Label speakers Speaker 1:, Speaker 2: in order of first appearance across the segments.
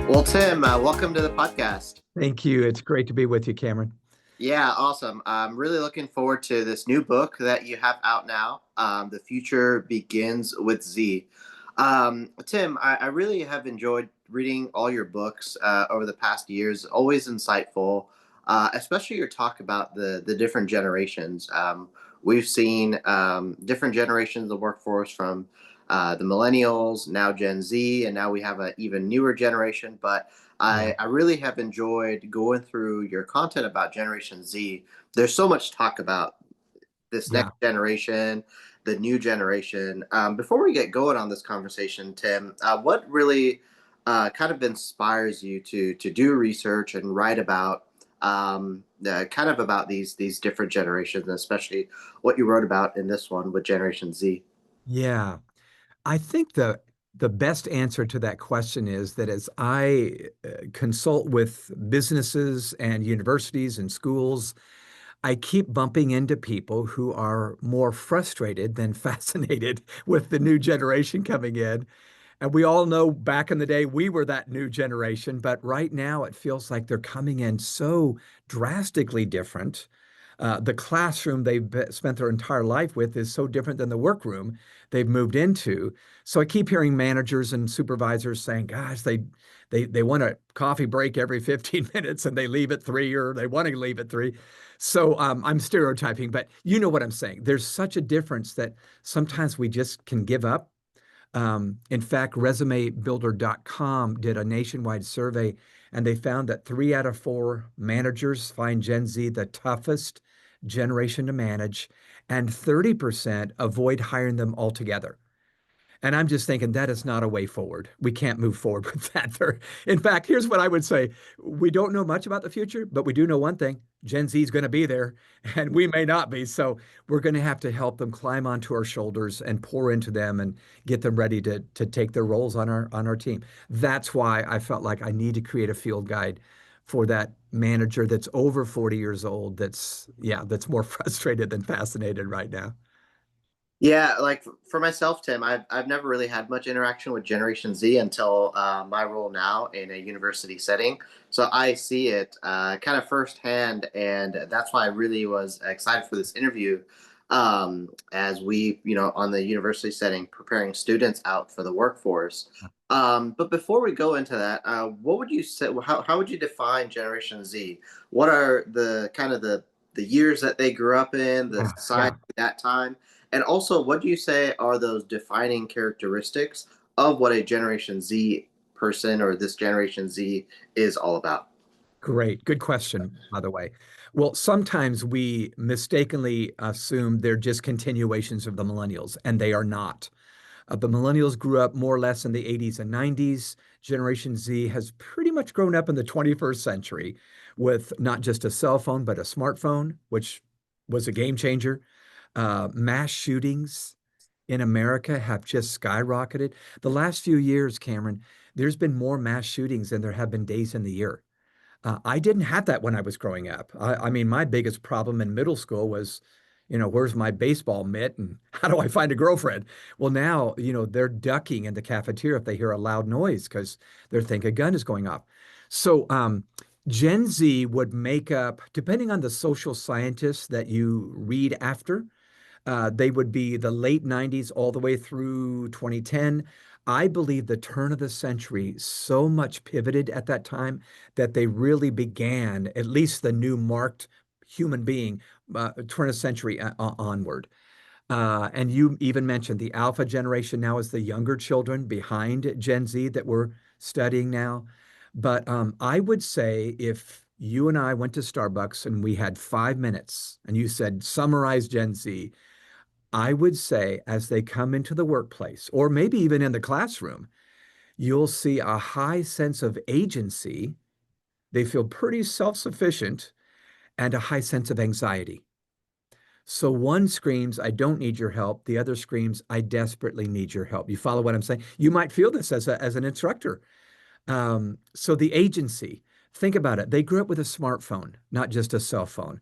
Speaker 1: Well, Tim, welcome to the podcast.
Speaker 2: Thank you. It's great to be with you, Cameron.
Speaker 1: Yeah, awesome. I'm really looking forward to this new book that you have out now. The Future Begins with Z. Tim, I really have enjoyed reading all your books over the past years. Always insightful, especially your talk about the different generations. We've seen different generations of the workforce from the millennials, now Gen Z, and now we have an even newer generation. But
Speaker 2: Yeah.
Speaker 1: I really have enjoyed going through your content about Generation Z. There's so much talk about this next
Speaker 2: Yeah.
Speaker 1: generation, the new generation. Before we get going on this conversation, Tim, what really kind of inspires you to do research and write about kind of about these different generations, and especially what you wrote about in this one with Generation Z?
Speaker 2: Yeah. I think the best answer to that question is that as I consult with businesses and universities and schools, I keep bumping into people who are more frustrated than fascinated with the new generation coming in. And we all know back in the day we were that new generation, but right now it feels like they're coming in so drastically different. The classroom they've spent their entire life with is so different than the workroom they've moved into. So I keep hearing managers and supervisors saying, "Gosh, they want a coffee break every 15 minutes and they leave at 3 or they want to leave at 3." So I'm stereotyping, but you know what I'm saying. There's such a difference that sometimes we just can give up. In fact, ResumeBuilder.com did a nationwide survey, and they found that 3 out of 4 managers find Gen Z the toughest generation to manage, and 30% avoid hiring them altogether. And I'm just thinking that is not a way forward. We can't move forward with that. In fact, here's what I would say. We don't know much about the future, but we do know one thing. Gen Z is going to be there, and we may not be. So we're going to have to help them climb onto our shoulders and pour into them and get them ready to take their roles on our team. That's why I felt like I need to create a field guide for that manager that's over 40 years old, that's more frustrated than fascinated right now.
Speaker 1: Yeah, like for myself, Tim, I've never really had much interaction with Generation Z until my role now in a university setting. So I see it kind of firsthand, and that's why I really was excited for this interview. As we, on the university setting, preparing students out for the workforce. But before we go into that, what would you say? How would you define Generation Z? What are the kind of the years that they grew up in, the
Speaker 2: Yeah,
Speaker 1: society
Speaker 2: yeah.
Speaker 1: at that time? And also, what do you say are those defining characteristics of what a Generation Z person or this Generation Z is all about?
Speaker 2: Great. Good question, by the way. Well, sometimes we mistakenly assume they're just continuations of the millennials, and they are not. The millennials grew up more or less in the 80s and 90s. Generation Z has pretty much grown up in the 21st century with not just a cell phone, but a smartphone, which was a game changer. Mass shootings in America have just skyrocketed. The last few years, Cameron, there's been more mass shootings than there have been days in the year. I didn't have that when I was growing up. I mean, my biggest problem in middle school was, where's my baseball mitt and how do I find a girlfriend? Well, now, they're ducking in the cafeteria if they hear a loud noise because they think a gun is going off. So, Gen Z would make up, depending on the social scientists that you read after, they would be the late 90s all the way through 2010. I believe the turn of the century so much pivoted at that time that they really began, at least the new marked human being, turn of century onward. And you even mentioned the alpha generation now is the younger children behind Gen Z that we're studying now. But I would say if you and I went to Starbucks and we had 5 minutes and you said, summarize Gen Z, I would say as they come into the workplace, or maybe even in the classroom, you'll see a high sense of agency. They feel pretty self-sufficient and a high sense of anxiety. So one screams, I don't need your help. The other screams, I desperately need your help. You follow what I'm saying? You might feel this as an instructor. So the agency, think about it. They grew up with a smartphone, not just a cell phone.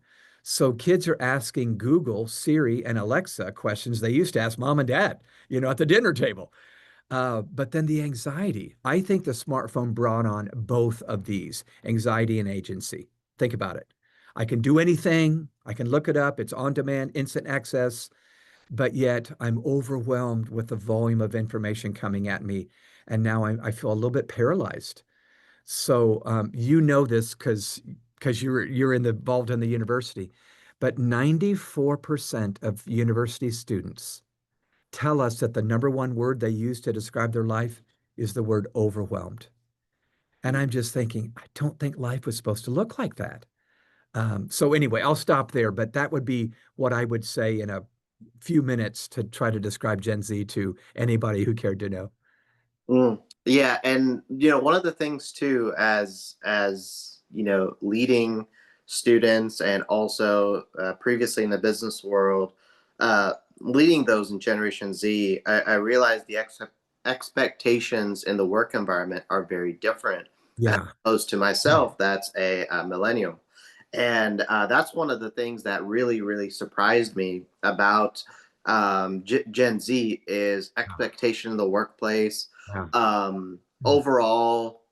Speaker 2: So kids are asking Google, Siri, and Alexa questions they used to ask mom and dad, at the dinner table. But then the anxiety. I think the smartphone brought on both of these, anxiety and agency. Think about it. I can do anything, I can look it up, it's on demand, instant access, but yet I'm overwhelmed with the volume of information coming at me. And now I feel a little bit paralyzed. So you know this because you're involved in the university, but 94% of university students tell us that the number one word they use to describe their life is the word overwhelmed. And I'm just thinking, I don't think life was supposed to look like that. So anyway, I'll stop there, but that would be what I would say in a few minutes to try to describe Gen Z to anybody who cared to know.
Speaker 1: Mm. Yeah, and one of the things too, as leading students and also previously in the business world, leading those in Generation Z, I realized the expectations in the work environment are very different as
Speaker 2: Yeah.
Speaker 1: opposed to myself. That's a millennium, and that's one of the things that really, really surprised me about Gen Z is expectation in the workplace,
Speaker 2: Yeah.
Speaker 1: overall,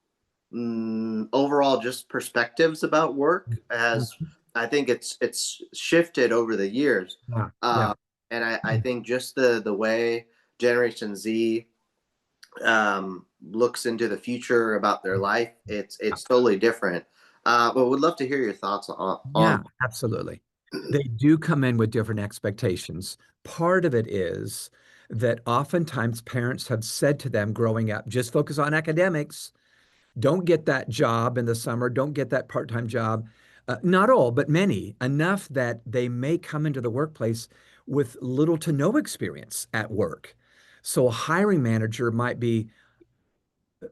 Speaker 1: overall just perspectives about work has,
Speaker 2: Mhm.
Speaker 1: I think it's shifted over the years,
Speaker 2: Yeah. Yeah.
Speaker 1: uh, and I think just the way Generation Z looks into the future about their life, it's totally different. But would love to hear your thoughts on.
Speaker 2: Yeah, absolutely. They do come in with different expectations. Part of it is that oftentimes parents have said to them growing up, just focus on academics. Don't get that job in the summer. Don't get that part-time job. Not all, but many, enough that they may come into the workplace with little to no experience at work. So a hiring manager might be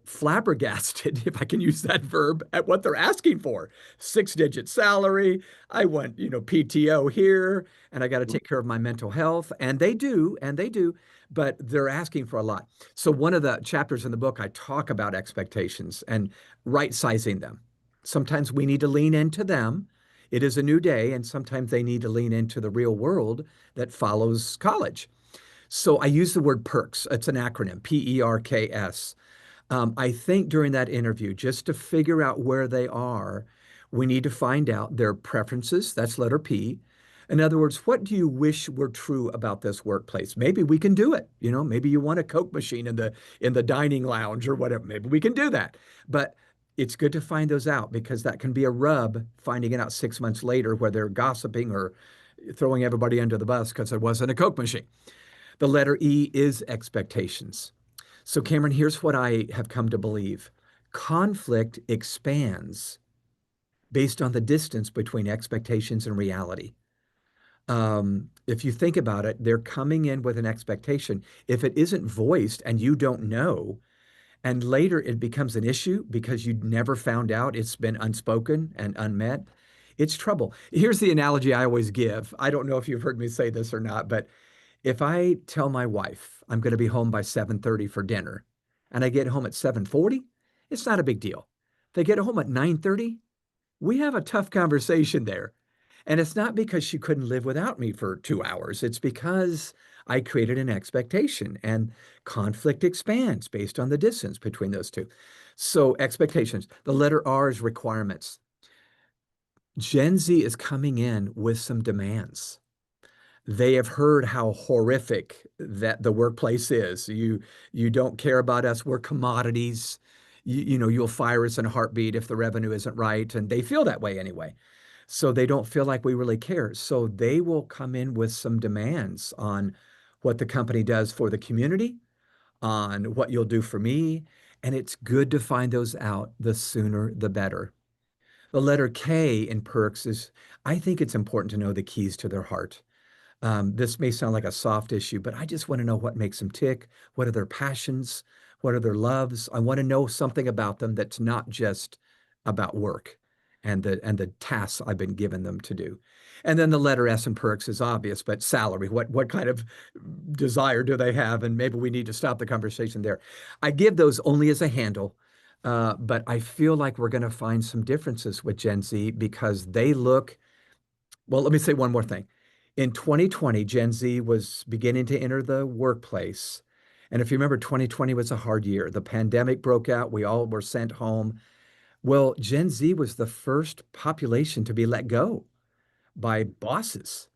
Speaker 2: flabbergasted, if I can use that verb, at what they're asking for. Six-digit salary. I want, PTO here, and I got to take care of my mental health. And they do, but they're asking for a lot. So one of the chapters in the book, I talk about expectations and right sizing them. Sometimes we need to lean into them. It is a new day, and sometimes they need to lean into the real world that follows college. So I use the word perks. It's an acronym, PERKS. I think during that interview, just to figure out where they are, we need to find out their preferences. That's letter P. In other words, what do you wish were true about this workplace? Maybe we can do it. Maybe you want a Coke machine in the dining lounge or whatever. Maybe we can do that. But it's good to find those out because that can be a rub finding it out 6 months later where they're gossiping or throwing everybody under the bus because there wasn't a Coke machine. The letter E is expectations. So, Cameron, here's what I have come to believe conflict expands based on the distance between expectations and reality. If you think about it, they're coming in with an expectation. If it isn't voiced and you don't know, and later it becomes an issue because you never found out it's been unspoken and unmet, it's trouble. Here's the analogy I always give. I don't know if you've heard me say this or not, but if I tell my wife I'm going to be home by 7:30 for dinner and I get home at 7:40, it's not a big deal. If I get home at 9:30, we have a tough conversation there. And it's not because she couldn't live without me for 2 hours. It's because I created an expectation and conflict expands based on the distance between those two. So expectations. The letter R is requirements. Gen Z is coming in with some demands. They have heard how horrific that the workplace is. You don't care about us. We're commodities. You'll fire us in a heartbeat if the revenue isn't right. And they feel that way anyway. So they don't feel like we really care. So they will come in with some demands on what the company does for the community, on what you'll do for me. And it's good to find those out. The sooner, the better. The letter K in perks is, I think it's important to know the keys to their heart. This may sound like a soft issue, but I just want to know what makes them tick. What are their passions? What are their loves? I want to know something about them that's not just about work and the tasks I've been given them to do. And then the letter S in perks is obvious, but salary, what kind of desire do they have? And maybe we need to stop the conversation there. I give those only as a handle, but I feel like we're going to find some differences with Gen Z because they look well, let me say one more thing. In 2020, Gen Z was beginning to enter the workplace, And if you remember, 2020 was a hard year. The pandemic broke out. We all were sent home. Well, Gen Z was the first population to be let go by bosses.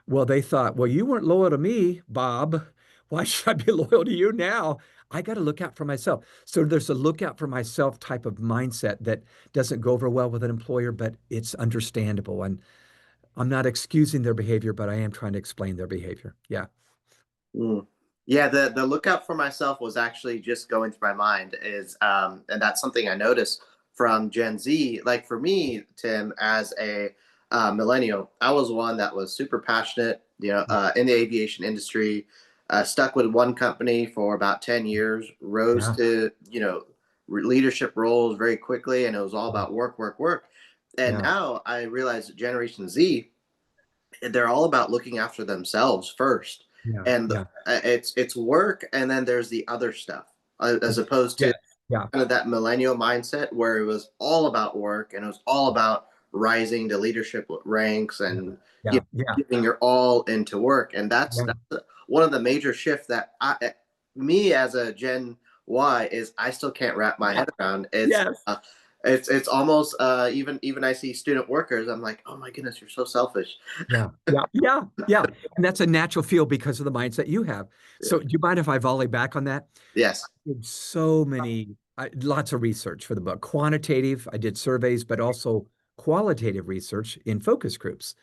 Speaker 2: Well, they thought, well, you weren't loyal to me, Bob. Why should I be loyal to you now? I got to look out for myself. So there's a look out for myself type of mindset that doesn't go over well with an employer, but it's understandable. And I'm not excusing their behavior, but I am trying to explain their behavior. Yeah.
Speaker 1: Mm. Yeah, the lookout for myself was actually just going through my mind is and that's something I noticed from Gen Z. Like for me, Tim, as a millennial, I was one that was super passionate, in the aviation industry, stuck with one company for about 10 years, rose
Speaker 2: Yeah.
Speaker 1: to, leadership roles very quickly, and it was all
Speaker 2: Yeah.
Speaker 1: about work, work, work. And
Speaker 2: Yeah.
Speaker 1: now I realize that Generation Z, they're all about looking after themselves first,
Speaker 2: Yeah.
Speaker 1: and
Speaker 2: Yeah.
Speaker 1: it's work, and then there's the other stuff, as opposed
Speaker 2: Yeah.
Speaker 1: to
Speaker 2: Yeah.
Speaker 1: kind of that millennial mindset where it was all about work and it was all about rising to leadership ranks and
Speaker 2: Yeah. Yeah.
Speaker 1: giving your all into work. And
Speaker 2: Yeah.
Speaker 1: that's one of the major shifts that me as a Gen Y is I still can't wrap my
Speaker 2: Yeah.
Speaker 1: head around. It's
Speaker 2: Yes.
Speaker 1: it's almost even I see student workers, I'm like, oh my goodness, you're so selfish.
Speaker 2: Yeah, yeah, yeah, yeah. And that's a natural feel because of the mindset you have. So, do you mind if I volley back on that?
Speaker 1: Yes.
Speaker 2: Did so many, lots of research for the book. Quantitative, I did surveys, but also qualitative research in focus groups.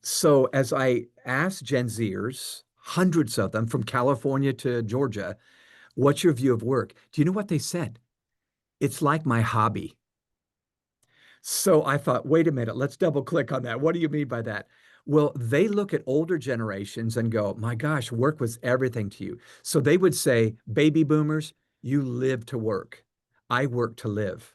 Speaker 2: So, as I asked Gen Zers, hundreds of them from California to Georgia, what's your view of work? Do you know what they said? It's like my hobby. So I thought, wait a minute, let's double click on that. What do you mean by that? Well, they look at older generations and go, my gosh, work was everything to you. So they would say, baby boomers, you live to work. I work to live.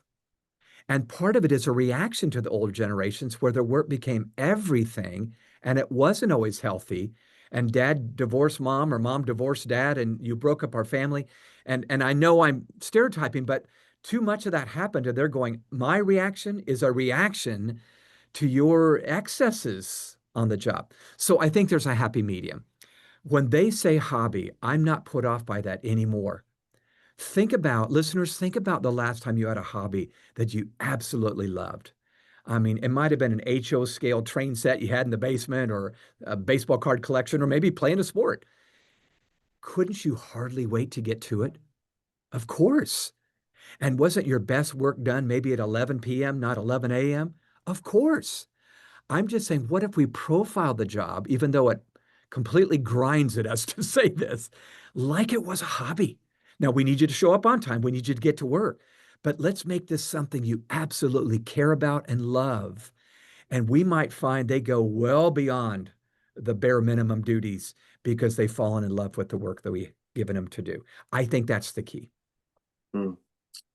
Speaker 2: And part of it is a reaction to the older generations where their work became everything and it wasn't always healthy. And dad divorced mom or mom divorced dad and you broke up our family. And I know I'm stereotyping, but too much of that happened and they're going, my reaction is a reaction to your excesses on the job. So I think there's a happy medium. When they say hobby, I'm not put off by that anymore. Think about, listeners, think about the last time you had a hobby that you absolutely loved. I mean, it might have been an HO scale train set you had in the basement or a baseball card collection or maybe playing a sport. Couldn't you hardly wait to get to it? Of course. And wasn't your best work done maybe at 11 p.m., not 11 a.m.? Of course. I'm just saying, what if we profile the job, even though it completely grinds at us to say this, like it was a hobby? Now, we need you to show up on time. We need you to get to work. But let's make this something you absolutely care about and love. And we might find they go well beyond the bare minimum duties because they've fallen in love with the work that we've given them to do. I think that's the key.
Speaker 1: Mm.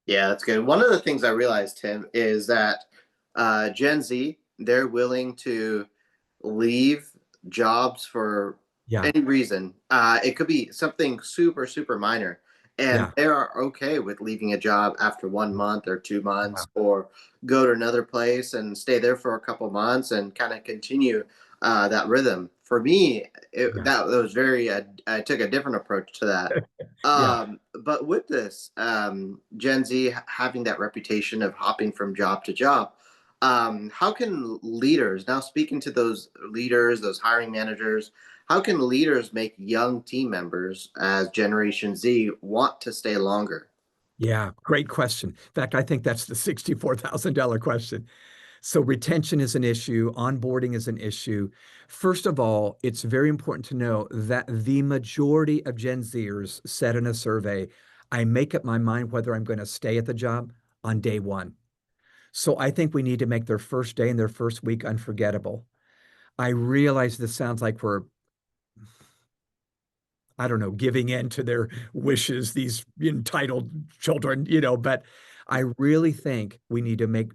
Speaker 1: Yeah, that's good. One of the things I realized, Tim, is that Gen Z, they're willing to leave jobs for
Speaker 2: Yeah,
Speaker 1: any reason. It could be something super, super minor. And
Speaker 2: yeah,
Speaker 1: they are okay with leaving a job after 1 month or two
Speaker 2: yeah,
Speaker 1: months, or go to another place and stay there for a couple months and kind of continue that rhythm. For me,
Speaker 2: yeah,
Speaker 1: that was very, I took a different approach to that.
Speaker 2: yeah.
Speaker 1: But with this, Gen Z having that reputation of hopping from job to job, how can leaders, now speaking to those leaders, those hiring managers, how can leaders make young team members as Generation Z want to stay longer?
Speaker 2: Yeah, great question. In fact, I think that's the $64,000 question. So retention is an issue, onboarding is an issue. First of all, it's very important to know that the majority of Gen Zers said in a survey, I make up my mind whether I'm going to stay at the job on day one. So I think we need to make their first day and their first week unforgettable. I realize this sounds like we're, I don't know, giving in to their wishes, these entitled children, but I really think we need to make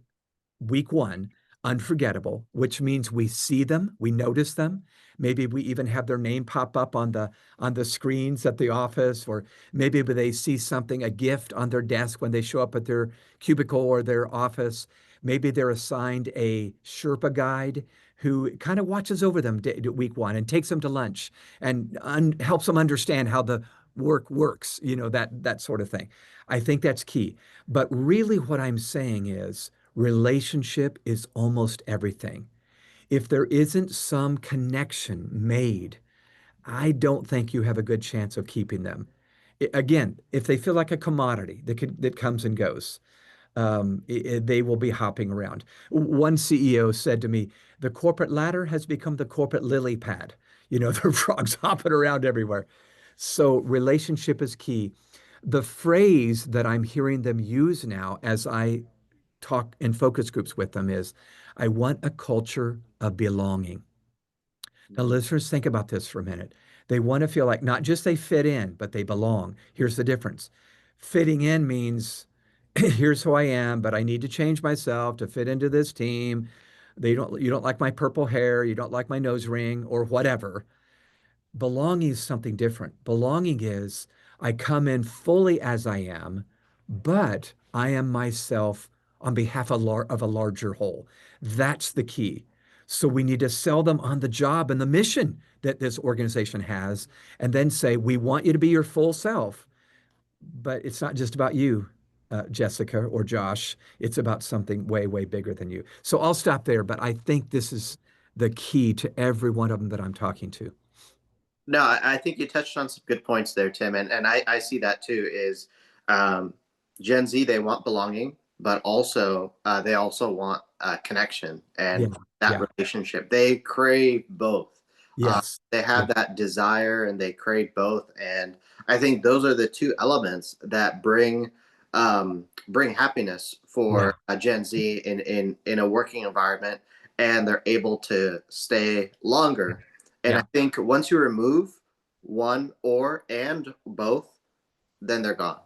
Speaker 2: week one unforgettable, which means we see them, we notice them. Maybe we even have their name pop up on the screens at the office, or maybe they see something, a gift on their desk when they show up at their cubicle or their office. Maybe they're assigned a Sherpa guide who kind of watches over them week one and takes them to lunch and helps them understand how the work works, that sort of thing. I think that's key. But really what I'm saying is relationship is almost everything. If there isn't some connection made, I don't think you have a good chance of keeping them. Again, if they feel like a commodity that comes and goes, they will be hopping around. One CEO said to me, the corporate ladder has become the corporate lily pad. The frogs hopping around everywhere. So relationship is key. The phrase that I'm hearing them use now as I talk in focus groups with them is, I want a culture of belonging. Now,
Speaker 1: Mm,
Speaker 2: listeners, think about this for a minute. They want to feel like not just they fit in, but they belong. Here's the difference. Fitting in means here's who I am, but I need to change myself to fit into this team. You don't like my purple hair, you don't like my nose ring, or whatever. Belonging is something different. Belonging is I come in fully as I am, but I am myself on behalf of a larger whole. That's the key. So we need to sell them on the job and the mission that this organization has, and then say, we want you to be your full self, but it's not just about you, Jessica or Josh. It's about something way, way bigger than you. So I'll stop there, but I think this is the key to every one of them that I'm talking to.
Speaker 1: No, I think you touched on some good points there, Tim, and I see that too. Is um, Gen Z, they want belonging, but also they also want connection
Speaker 2: Yeah,
Speaker 1: and that
Speaker 2: yeah,
Speaker 1: relationship. They crave both. Uh,
Speaker 2: yes,
Speaker 1: they
Speaker 2: yeah,
Speaker 1: have that desire and they crave both, and I think those are the two elements that bring happiness
Speaker 2: yeah,
Speaker 1: for a Gen Z in a working environment, and they're able to stay longer. And I
Speaker 2: yeah.
Speaker 1: think once you remove one or and both, then they're gone.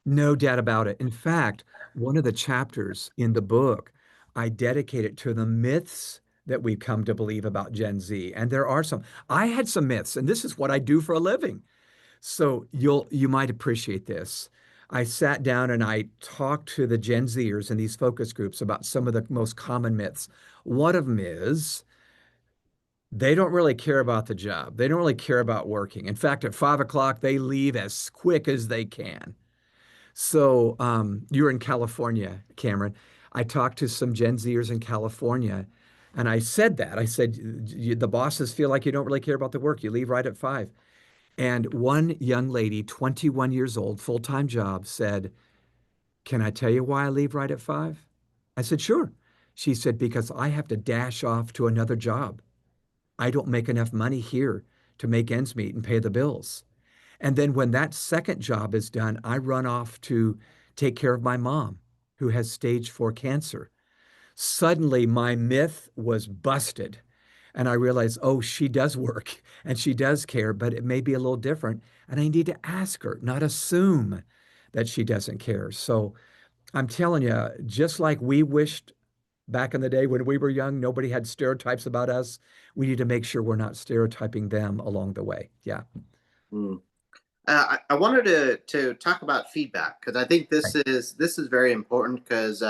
Speaker 2: No doubt about it. In fact, one of the chapters in the book, I dedicate it to the myths that we've come to believe about Gen Z. And there are some. I had some myths, and this is what I do for a living. So you might appreciate this. I sat down and I talked to the Gen Zers in these focus groups about some of the most common myths. One of them is they don't really care about the job. They don't really care about working. In fact, at 5 o'clock, they leave as quick as they can. So you're in California, Cameron. I talked to some Gen Zers in California, and I said that. I said, the bosses feel like you don't really care about the work. You leave right at 5. And one young lady, 21 years old, full-time job, said, can I tell you why I leave right at 5? I said, sure. She said, because I have to dash off to another job. I don't make enough money here to make ends meet and pay the bills. And then when that second job is done, I run off to take care of my mom, who has stage 4 cancer. Suddenly, my myth was busted. And I realized, oh, she does work and she does care, but it may be a little different. And I need to ask her, not assume that she doesn't care. So I'm telling you, just like we wished back in the day when we were young, nobody had stereotypes about us, we need to make sure we're not stereotyping them along the way. Yeah.
Speaker 1: Mm. I wanted to talk about feedback because I think
Speaker 2: Right.
Speaker 1: this is very important because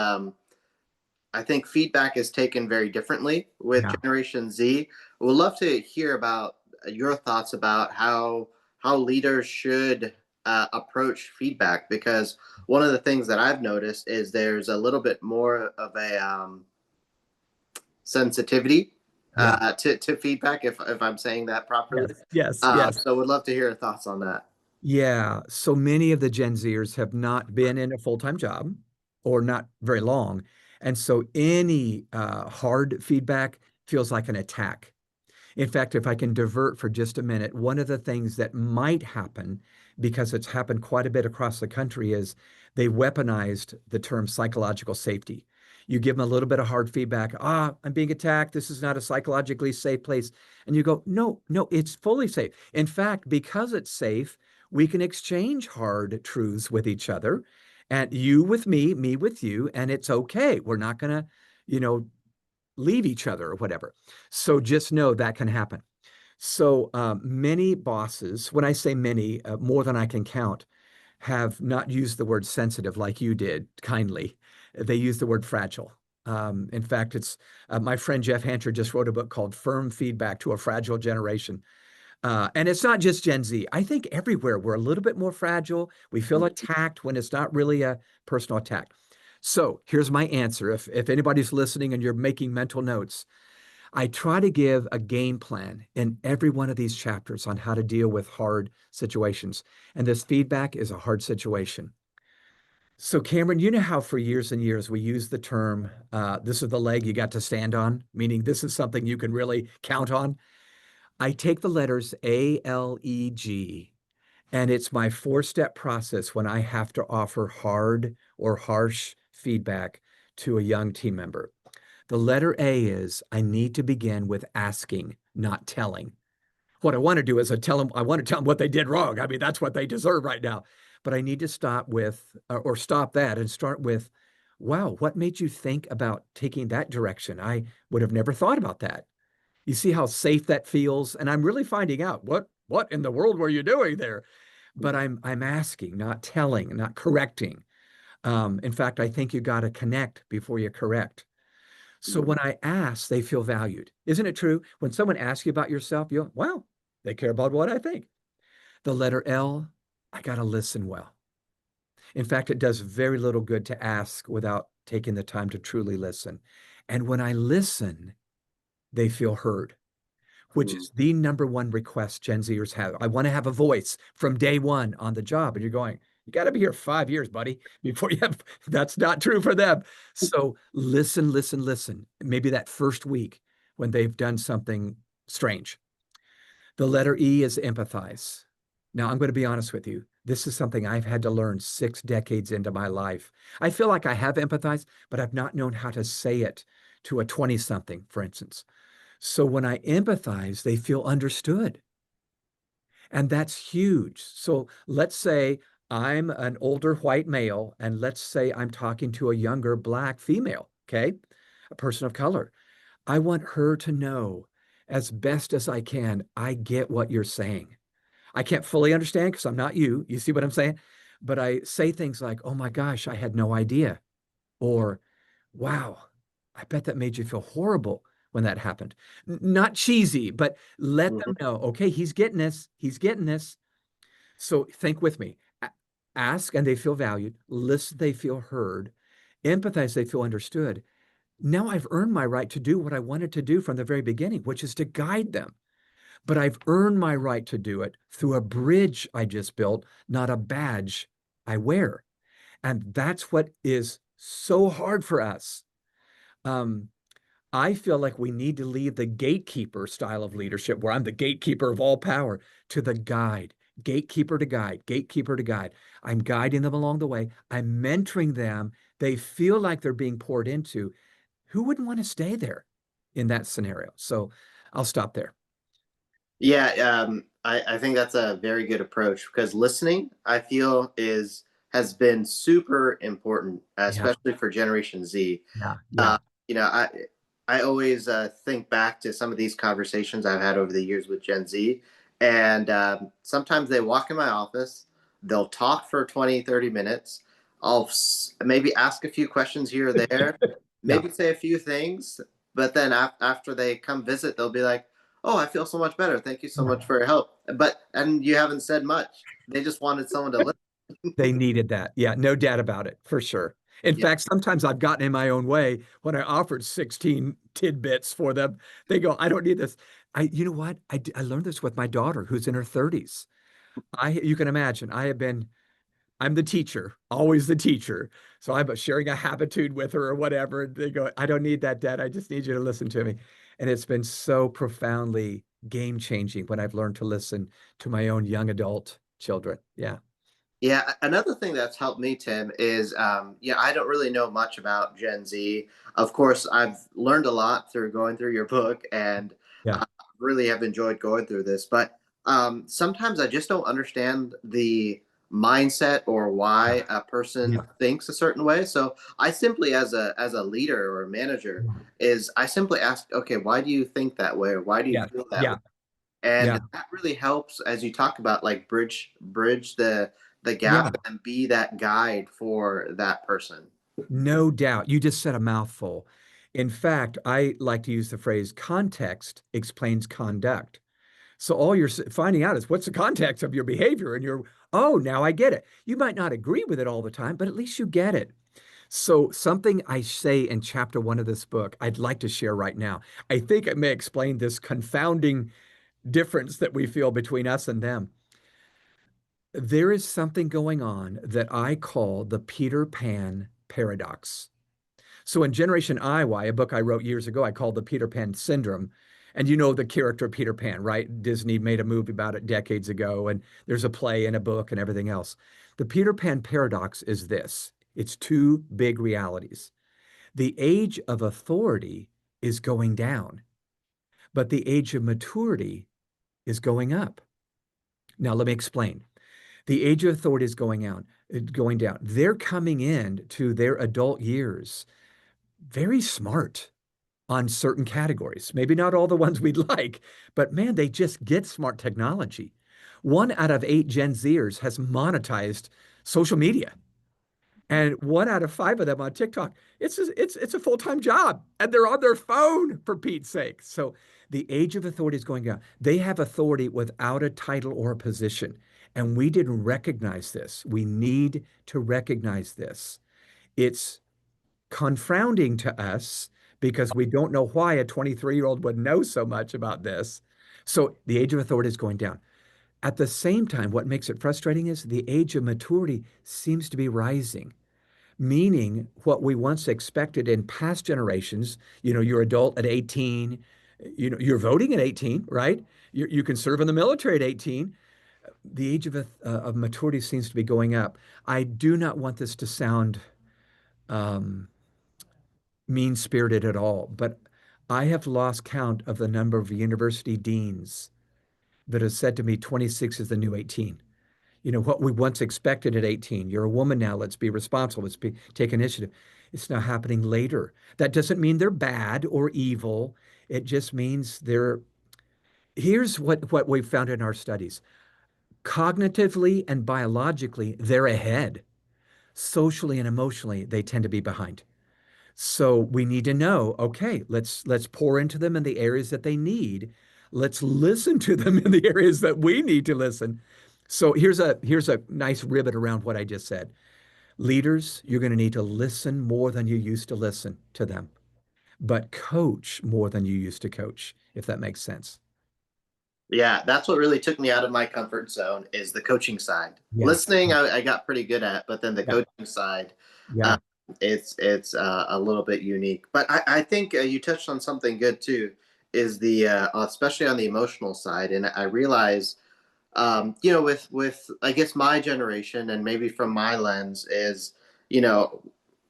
Speaker 1: I think feedback is taken very differently with
Speaker 2: Yeah.
Speaker 1: Generation Z. We'd love to hear about your thoughts about how leaders should approach feedback because one of the things that I've noticed is there's a little bit more of a sensitivity
Speaker 2: Yeah.
Speaker 1: to feedback, if I'm saying that properly.
Speaker 2: Yes. Yes. Yes.
Speaker 1: So would love to hear your thoughts on that.
Speaker 2: Yeah, so many of the Gen Zers have not been in a full-time job or not very long. And so any hard feedback feels like an attack. In fact, if I can divert for just a minute, one of the things that might happen, because it's happened quite a bit across the country, is they weaponized the term psychological safety. You give them a little bit of hard feedback. I'm being attacked. This is not a psychologically safe place. And you go, no, no, it's fully safe. In fact, because it's safe, we can exchange hard truths with each other. And you with me with you, and it's okay. We're not going to, you know, leave each other or whatever. So just know that can happen. So many bosses, when I say many, more than I can count, have not used the word sensitive like you did kindly. They use the word fragile. In fact, it's my friend Jeff Hancher just wrote a book called Firm Feedback to a Fragile Generation. And it's not just Gen Z. I think everywhere we're a little bit more fragile. We feel attacked when it's not really a personal attack. So here's my answer. If anybody's listening and you're making mental notes, I try to give a game plan in every one of these chapters on how to deal with hard situations. And this feedback is a hard situation. So, Cameron, you know how for years and years we use the term, this is the leg you got to stand on, meaning this is something you can really count on. I take the letters A, L, E, G, and it's my four-step process when I have to offer hard or harsh feedback to a young team member. The letter A is I need to begin with asking, not telling. What I want to do is I want to tell them what they did wrong. I mean, that's what they deserve right now. But I need to stop with, or stop that and start with, wow, what made you think about taking that direction? I would have never thought about that. You see how safe that feels? And I'm really finding out what in the world were you doing there? But I'm asking, not telling, not correcting. In fact, I think you got to connect before you correct. So when I ask, they feel valued. Isn't it true? When someone asks you about yourself, you go, wow, they care about what I think. The letter L, I got to listen well. In fact, it does very little good to ask without taking the time to truly listen. And when I listen, they feel heard, which is the number one request Gen Zers have. I want to have a voice from day one on the job. And you're going, you got to be here 5 years, buddy, before you have, that's not true for them. So listen, listen, listen. Maybe that first week when they've done something strange. The letter E is empathize. Now, I'm going to be honest with you. This is something I've had to learn 6 decades into my life. I feel like I have empathized, but I've not known how to say it to a 20 something, for instance. So when I empathize, they feel understood. And that's huge. So let's say I'm an older white male, and let's say I'm talking to a younger black female, okay? A person of color. I want her to know as best as I can, I get what you're saying. I can't fully understand because I'm not you. You see what I'm saying? But I say things like, oh my gosh, I had no idea. Or, wow, I bet that made you feel horrible when that happened. Not cheesy, but let them know, okay, he's getting this. He's getting this. So think with me. Ask and they feel valued. Listen, they feel heard. Empathize, they feel understood. Now I've earned my right to do what I wanted to do from the very beginning, which is to guide them. But I've earned my right to do it through a bridge I just built, not a badge I wear. And that's what is so hard for us. Um, I feel like we need to leave the gatekeeper style of leadership, where I'm the gatekeeper of all power, to the guide, gatekeeper to guide, gatekeeper to guide. I'm guiding them along the way. I'm mentoring them. They feel like they're being poured into. Who wouldn't want to stay there in that scenario? So I'll stop there.
Speaker 1: Yeah, I think that's a very good approach because listening, I feel, is has been super important,
Speaker 2: Yeah,
Speaker 1: especially for Generation Z.
Speaker 2: yeah, yeah,
Speaker 1: Uh, you know, I always think back to some of these conversations I've had over the years with Gen Z, and sometimes they walk in my office, they'll talk for 20, 30 minutes. I'll maybe ask a few questions here or there,
Speaker 2: yeah.
Speaker 1: maybe say a few things, but then after they come visit, they'll be like, "Oh, I feel so much better. Thank you so much for your help." And you haven't said much. They just wanted someone to listen.
Speaker 2: They needed that. Yeah, no doubt about it, for sure. In
Speaker 1: Yeah.
Speaker 2: fact, sometimes I've gotten in my own way when I offered 16 tidbits for them. They go, I don't need this. You know what? I learned this with my daughter who's in her 30s. You can imagine, I'm the teacher, always the teacher. So I'm sharing a habitude with her or whatever. They go, I don't need that, Dad. I just need you to listen to me. And it's been so profoundly game changing when I've learned to listen to my own young adult children. Yeah.
Speaker 1: Yeah, another thing that's helped me, Tim, is I don't really know much about Gen Z. Of course, I've learned a lot through going through your book, and
Speaker 2: Yeah.
Speaker 1: really have enjoyed going through this. But sometimes I just don't understand the mindset or why a person
Speaker 2: Yeah.
Speaker 1: thinks a certain way. So I simply, as a leader or a manager, is I simply ask, okay, why do you think that way, or why do you
Speaker 2: Yeah.
Speaker 1: feel that way?
Speaker 2: Yeah.
Speaker 1: And
Speaker 2: Yeah.
Speaker 1: that really helps as you talk about, like, bridge the
Speaker 2: Yeah.
Speaker 1: gap and be that guide for that person.
Speaker 2: No doubt. You just said a mouthful. In fact, I like to use the phrase context explains conduct. So all you're finding out is what's the context of your behavior, and you're, oh, now I get it. You might not agree with it all the time, but at least you get it. So something I say in chapter 1 of this book, I'd like to share right now. I think it may explain this confounding difference that we feel between us and them. There is something going on that I call the Peter Pan paradox. So in Generation IY, a book I wrote years ago, I called the Peter Pan syndrome. And you know the character of Peter Pan, right? Disney made a movie about it decades ago, and there's a play and a book and everything else. The Peter Pan paradox is this. It's two big realities. The age of authority is going down, but the age of maturity is going up. Now, let me explain. The age of authority is going down. They're coming in to their adult years very smart on certain categories. Maybe not all the ones we'd like, but man, they just get smart technology. 1 out of 8 Gen Zers has monetized social media, and 1 out of 5 of them on TikTok. It's a full-time job, and they're on their phone for Pete's sake. So the age of authority is going down. They have authority without a title or a position, and we didn't recognize this. We need to recognize this. It's confounding to us because we don't know why a 23-year-old would know so much about this. So the age of authority is going down. At the same time, what makes it frustrating is the age of maturity seems to be rising, meaning what we once expected in past generations, you're adult at 18, you're voting at 18, right? You can serve in the military at 18. The age of maturity seems to be going up. I do not want this to sound um, mean-spirited at all, but I have lost count of the number of university deans that have said to me 26 is the new 18. What we once expected at 18. You're a woman now, let's be responsible, take initiative. It's now happening later. That doesn't mean they're bad or evil. It just means here's what we've found in our studies. Cognitively and biologically, they're ahead. Socially and emotionally, they tend to be behind. So we need to know, okay, let's pour into them in the areas that they need. Let's listen to them in the areas that we need to listen. So here's a nice ribbon around what I just said. Leaders, you're going to need to listen more than you used to listen to them, but coach more than you used to coach, if that makes sense.
Speaker 1: Yeah, that's what really took me out of my comfort zone is the coaching side.
Speaker 2: Yeah.
Speaker 1: Listening, I got pretty good at, but then the
Speaker 2: Yeah.
Speaker 1: coaching side, uh,
Speaker 2: Yeah.
Speaker 1: it's a little bit unique. But I think you touched on something good too, is the especially on the emotional side, and I realize with I guess my generation and maybe from my lens is, you know,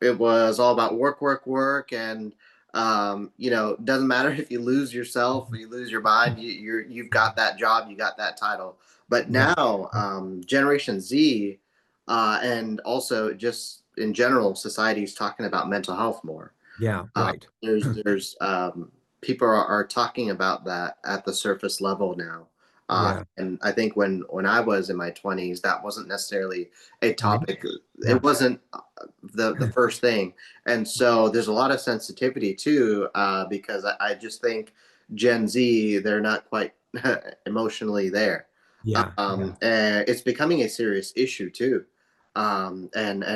Speaker 1: it was all about work, work, work, and doesn't matter if you lose yourself or you lose your mind, you've got that job, you got that title. But
Speaker 2: Yeah.
Speaker 1: now, Generation Z, and also just in general, society is talking about mental health more.
Speaker 2: Yeah. Right.
Speaker 1: There's people are talking about that at the surface level now.
Speaker 2: Yeah.
Speaker 1: And I think when I was in my 20s, that wasn't necessarily a
Speaker 2: Me.
Speaker 1: topic.
Speaker 2: Yeah.
Speaker 1: It wasn't the first thing, and so there's a lot of sensitivity too, because I just think Gen Z, they're not quite emotionally there.
Speaker 2: Yeah. Yeah.
Speaker 1: And it's becoming a serious issue too. And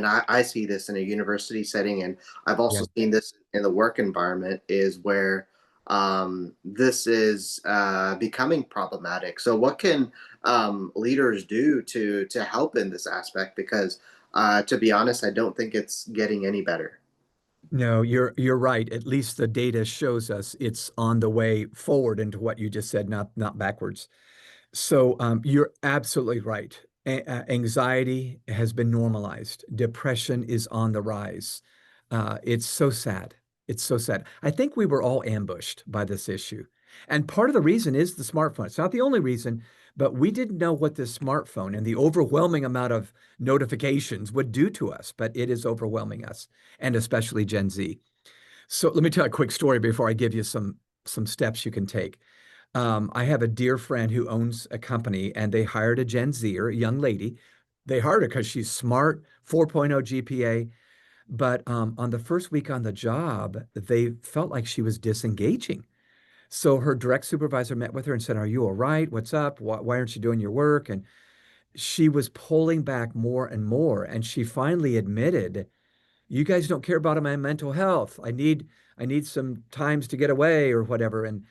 Speaker 1: I see this in a university setting, and I've
Speaker 2: Yeah.
Speaker 1: also seen this in the work environment, is where this is becoming problematic. So, what can leaders do to help in this aspect? Because, to be honest, I don't think it's getting any better.
Speaker 2: No, you're right. At least the data shows us it's on the way forward into what you just said, not backwards. So you're absolutely right. Anxiety has been normalized. Depression is on the rise. It's so sad. It's so sad. I think we were all ambushed by this issue. And part of the reason is the smartphone. It's not the only reason, but we didn't know what this smartphone and the overwhelming amount of notifications would do to us, but it is overwhelming us, and especially Gen Z. So let me tell a quick story before I give you some steps you can take. I have a dear friend who owns a company, and they hired a Gen Zer, a young lady. They hired her because she's smart, 4.0 GPA. But on the first week on the job, they felt like she was disengaging. So her direct supervisor met with her and said, "Are you all right? What's up? Why aren't you doing your work?" And she was pulling back more and more. And she finally admitted, "You guys don't care about my mental health. I need some times to get away or whatever." And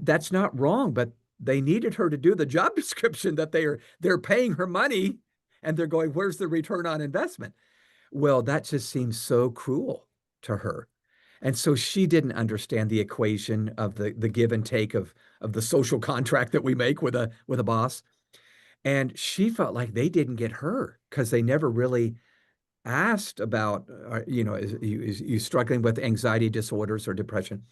Speaker 2: that's not wrong, but they needed her to do the job description that they're paying her money and they're going, "Where's the return on investment?" Well, that just seems so cruel to her. And so she didn't understand the equation of the give and take of the social contract that we make with a boss. And she felt like they didn't get her because they never really asked about, is you struggling with anxiety disorders or depression?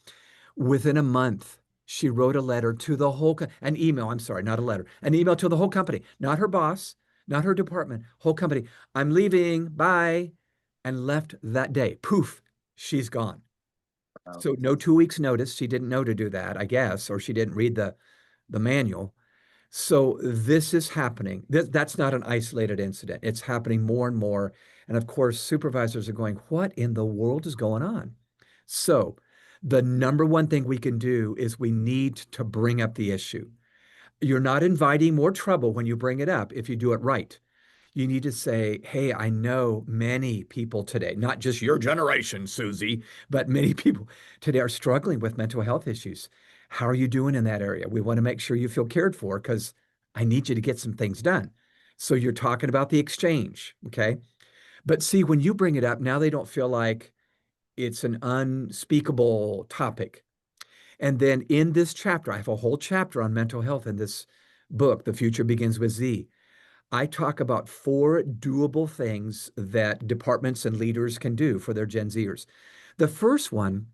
Speaker 2: Within a month, she wrote a letter to the whole, an email, I'm sorry, not a letter, an email to the whole company, not her boss, not her department, whole company. "I'm leaving, bye," and left that day. Poof, she's gone.
Speaker 1: Um,
Speaker 2: So no 2 weeks notice. She didn't know to do that, I guess, or she didn't read the manual. So this is happening. That's not an isolated incident. It's happening more and more. And of course, supervisors are going, "What in the world is going on?" So the number one thing we can do is we need to bring up the issue. You're not inviting more trouble when you bring it up if you do it right. You need to say, "Hey, I know many people today, not just your generation, Susie, but many people today are struggling with mental health issues. How are you doing in that area? We want to make sure you feel cared for because I need you to get some things done." So you're talking about the exchange, okay? But see, when you bring it up, now they don't feel like it's an unspeakable topic. And then in this chapter, I have a whole chapter on mental health in this book, The Future Begins with Z. I talk about four doable things that departments and leaders can do for their Gen Zers. The first one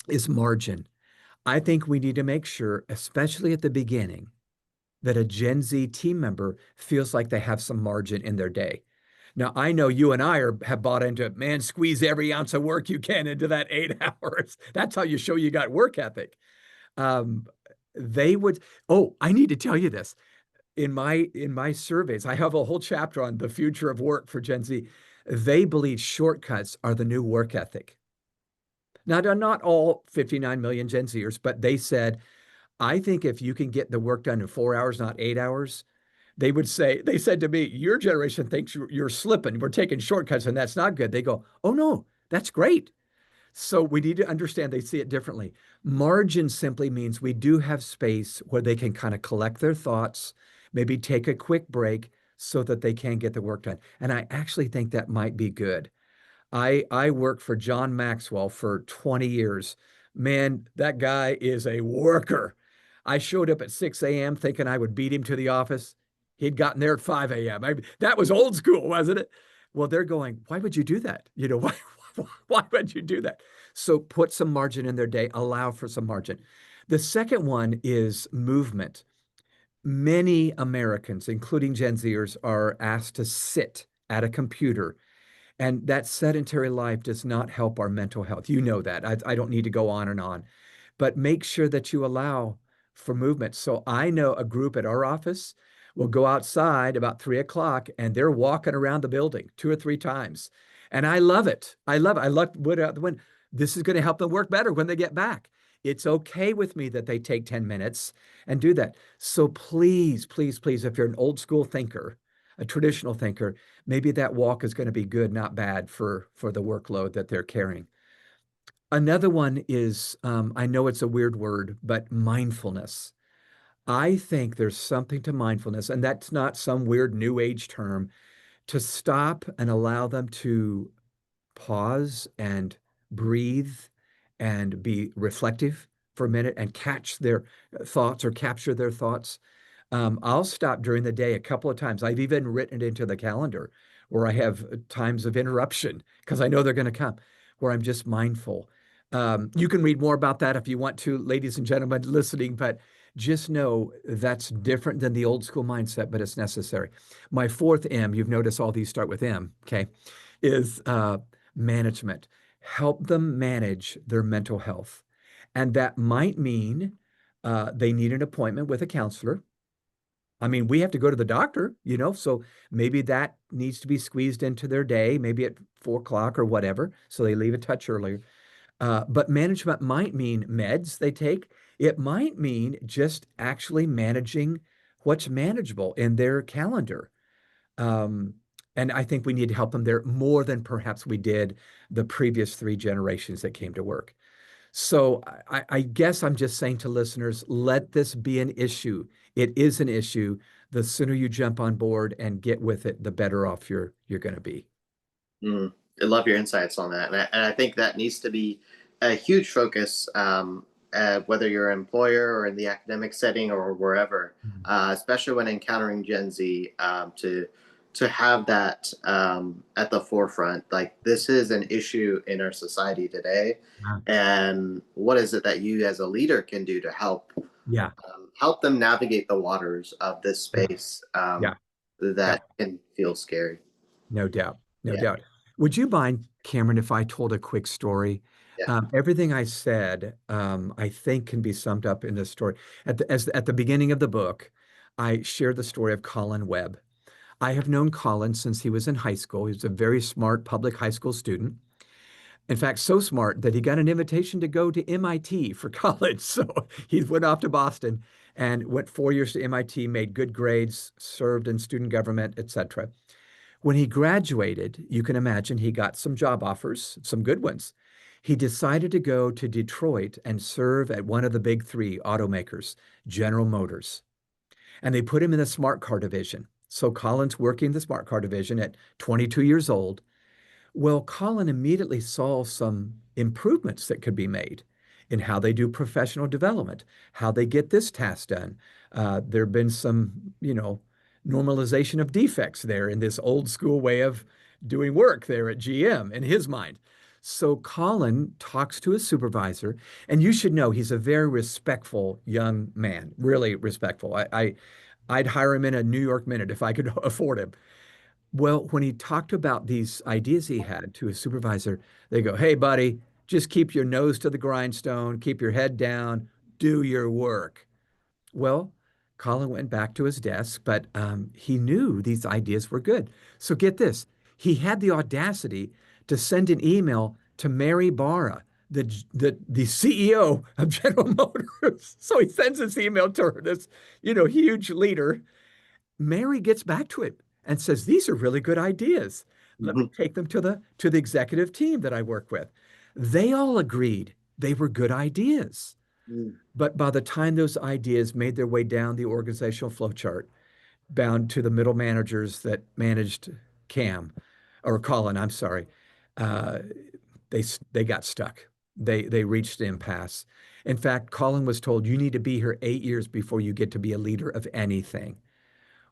Speaker 2: is margin. I think we need to make sure, especially at the beginning, that a Gen Z team member feels like they have some margin in their day. Now, I know you and have bought into it, man, squeeze every ounce of work you can into that 8 hours. That's how you show you got work ethic. Um, they would, oh, I need to tell you this in my surveys, I have a whole chapter on the future of work for Gen Z. They believe shortcuts are the new work ethic. Now, they're not all 59 million Gen Zers, but they said, "I think if you can get the work done in 4 hours, not 8 hours," they said to me, "Your generation thinks you're slipping. We're taking shortcuts and that's not good." They go, "Oh no, that's great." So we need to understand they see it differently. Margin simply means we do have space where they can kind of collect their thoughts, maybe take a quick break so that they can get the work done. And I actually think that might be good. I worked for John Maxwell for 20 years. Man, that guy is a worker. I showed up at 6 a.m. thinking I would beat him to the office. He'd gotten there at 5 a.m. That was old school, wasn't it? Well, they're going, "Why would you do that? Why would you do that?" So put some margin in their day, allow for some margin. The second one is movement. Many Americans, including Gen Zers, are asked to sit at a computer, and that sedentary life does not help our mental health. You know that. I don't need to go on and on, but make sure that you allow for movement. So I know a group at our office will go outside about 3 o'clock and they're walking around the building 2 or 3 times. And I love it. I love it. I look out the window. This is going to help them work better when they get back. It's okay with me that they take 10 minutes and do that. So please, please, please, if you're an old school thinker, a traditional thinker, maybe that walk is going to be good, not bad for the workload that they're carrying. Another one is, I know it's a weird word, but mindfulness. I think there's something to mindfulness, and that's not some weird new age term, to stop and allow them to pause and breathe and be reflective for a minute and catch their thoughts or capture their thoughts. I'll stop during the day a couple of times. I've even written it into the calendar where I have times of interruption because I know they're going to come, where I'm just mindful. You can read more about that if you want to, ladies and gentlemen listening, but just know that's different than the old school mindset, but it's necessary. My fourth M, you've noticed all these start with M, okay, is management. Help them manage their mental health. And that might mean they need an appointment with a counselor. I mean, we have to go to the doctor, so maybe that needs to be squeezed into their day, maybe at 4 o'clock or whatever. So they leave a touch earlier. But management might mean meds they take. It might mean just actually managing what's manageable in their calendar. Um, and I think we need to help them there more than perhaps we did the previous three generations that came to work. So I guess I'm just saying to listeners, let this be an issue. It is an issue. The sooner you jump on board and get with it, the better off you're going to be.
Speaker 1: Mm. I love your insights on that, and I think that needs to be a huge focus, whether you're an employer or in the academic setting or wherever,
Speaker 2: Mhm.
Speaker 1: especially when encountering Gen Z, to have that at the forefront. Like this is an issue in our society today,
Speaker 2: Yeah.
Speaker 1: and what is it that you as a leader can do to help
Speaker 2: Yeah.
Speaker 1: help them navigate the waters of this
Speaker 2: Yeah.
Speaker 1: space
Speaker 2: Yeah. Yeah.
Speaker 1: that can feel scary.
Speaker 2: No doubt. No
Speaker 1: Yeah,
Speaker 2: doubt. Would you mind, Cameron, if I told a quick story?
Speaker 1: yeah.
Speaker 2: Everything I said, I think can be summed up in this story. At the beginning of the book, I share the story of Colin Webb. I have known Colin since he was in high school. He was a very smart public high school student. In fact, so smart that he got an invitation to go to MIT for college. So he went off to Boston and went 4 years to MIT, made good grades, served in student government, etc. When he graduated, you can imagine he got some job offers, some good ones. He decided to go to Detroit and serve at one of the big three automakers, General Motors. And they put him in the smart car division. So Colin's working the smart car division at 22 years old. Well, Colin immediately saw some improvements that could be made in how they do professional development, how they get this task done. There have been some, normalization of defects there in this old school way of doing work there at GM in his mind. So Colin talks to his supervisor, and you should know he's a very respectful young man, really respectful. I'd hire him in a New York minute if I could afford him. Well, when he talked about these ideas he had to his supervisor, they go, "Hey, buddy, just keep your nose to the grindstone, keep your head down, do your work." Well, Colin went back to his desk, but he knew these ideas were good. So get this, he had the audacity to send an email to Mary Barra, the CEO of General Motors. So he sends this email to her, this, huge leader. Mary gets back to it and says, "These are really good ideas. Let me
Speaker 1: Mhm.
Speaker 2: take them to the executive team that I work with." They all agreed they were good ideas.
Speaker 1: Mm.
Speaker 2: But by the time those ideas made their way down the organizational flowchart, bound to the middle managers that managed Cam or Colin, I'm sorry, uh, they got stuck. They reached an impasse. In fact, Colin was told, "You need to be here 8 years before you get to be a leader of anything."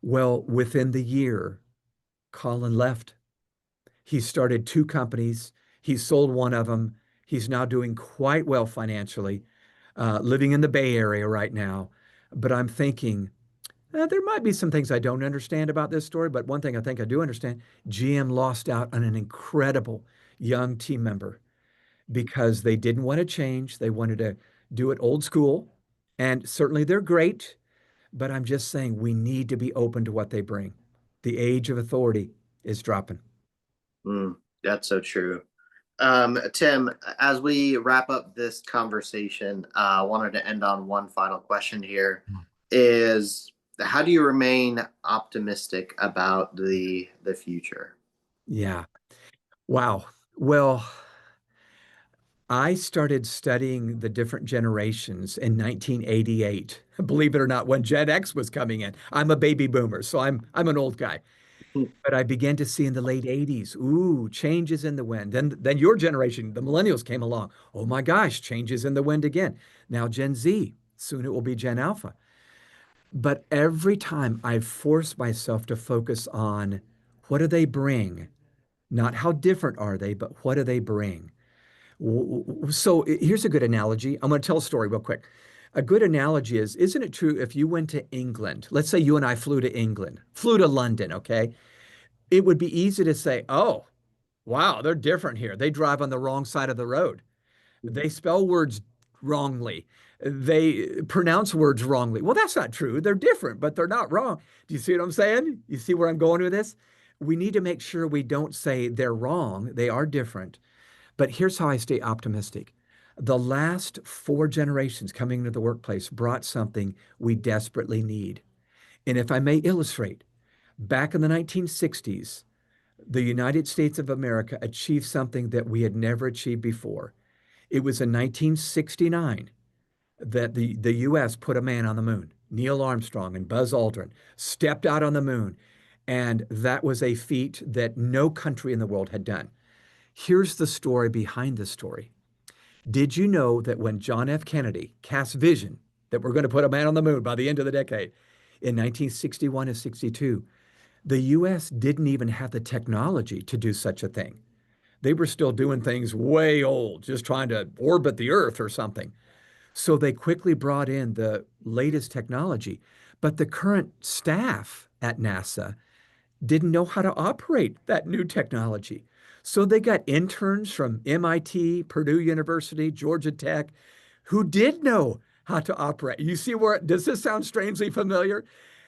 Speaker 2: Well, within the year, Colin left. He started two companies. He sold one of them. He's now doing quite well financially, living in the Bay Area right now. But I'm thinking, there might be some things I don't understand about this story, but one thing I think I do understand, GM lost out on an incredible young team member because they didn't want to change. They wanted to do it old school. And certainly they're great, but I'm just saying we need to be open to what they bring. The age of authority is dropping.
Speaker 1: Mm. That's so true. Tim, as we wrap up this conversation, I wanted to end on one final question here is how do you remain optimistic about the future?
Speaker 2: Yeah. Wow. Well, I started studying the different generations in 1988. Believe it or not, when Gen X was coming in. I'm a baby boomer, so I'm an old guy. But I began to see in the late 80s, ooh, changes in the wind. Then your generation, the millennials came along. Oh my gosh, changes in the wind again. Now Gen Z, soon it will be Gen Alpha. But every time I've forced myself to focus on what do they bring? Not how different are they, but what do they bring? So here's a good analogy. I'm going to tell a story real quick. A good analogy is, isn't it true if you went to England, let's say you and I flew to England, flew to London, okay? It would be easy to say, oh, wow, they're different here. They drive on the wrong side of the road. They spell words wrongly. They pronounce words wrongly. Well, that's not true. They're different, but they're not wrong. Do you see what I'm saying? You see where I'm going with this? We need to make sure we don't say they're wrong. They are different. But here's how I stay optimistic. The last four generations coming into the workplace brought something we desperately need. And if I may illustrate, back in the 1960s, the United States of America achieved something that we had never achieved before. It was in 1969 that the US put a man on the moon. Neil Armstrong and Buzz Aldrin stepped out on the moon. And that was a feat that no country in the world had done. Here's the story behind the story. Did you know that when John F. Kennedy cast vision that we're going to put a man on the moon by the end of the decade in 1961 and 62, the US didn't even have the technology to do such a thing. They were still doing things way old, just trying to orbit the Earth or something. So they quickly brought in the latest technology. But the current staff at NASA didn't know how to operate that new technology. So they got interns from MIT, Purdue University, Georgia Tech, who did know how to operate. You see where, does this sound strangely familiar?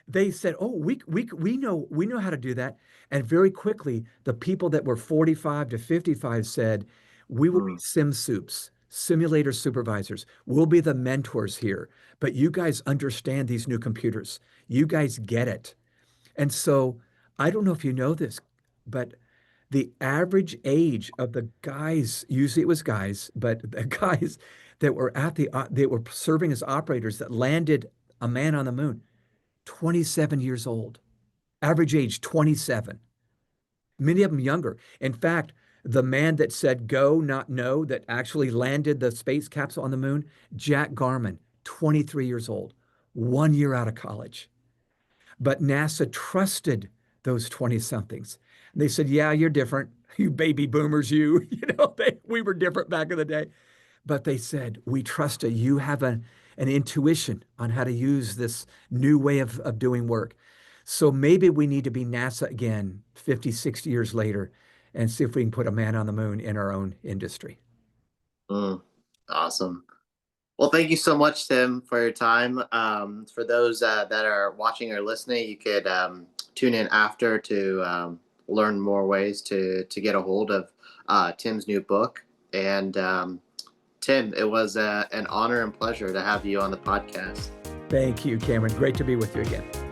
Speaker 2: They said, "Oh, we know how to do that." And very quickly, the people that were 45 to 55 said, "We will be
Speaker 1: Mm,
Speaker 2: sim soups, simulator supervisors. We'll be the mentors here. But you guys understand these new computers. You guys get it." And so I don't know if you know this, but the average age of the guys, usually it was guys, but the guys that were they were serving as operators that landed a man on the moon, 27 years old. Average age 27. Many of them younger. In fact, the man that said go, not no, that actually landed the space capsule on the moon, Jack Garman, 23 years old, 1 year out of college. But NASA trusted those 20 somethings. They said, "Yeah, you're different. You baby boomers, you." We were different back in the day. But they said, "We trust you. You have an intuition on how to use this new way of doing work." So maybe we need to be NASA again 50, 60 years later and see if we can put a man on the moon in our own industry.
Speaker 1: mm. Awesome. Well, thank you so much, Tim, for your time. For those that are watching or listening, you could tune in after to learn more ways to get a hold of Tim's new book. And Tim, it was an honor and pleasure to have you on the podcast.
Speaker 2: Thank you, Cameron. Great to be with you again.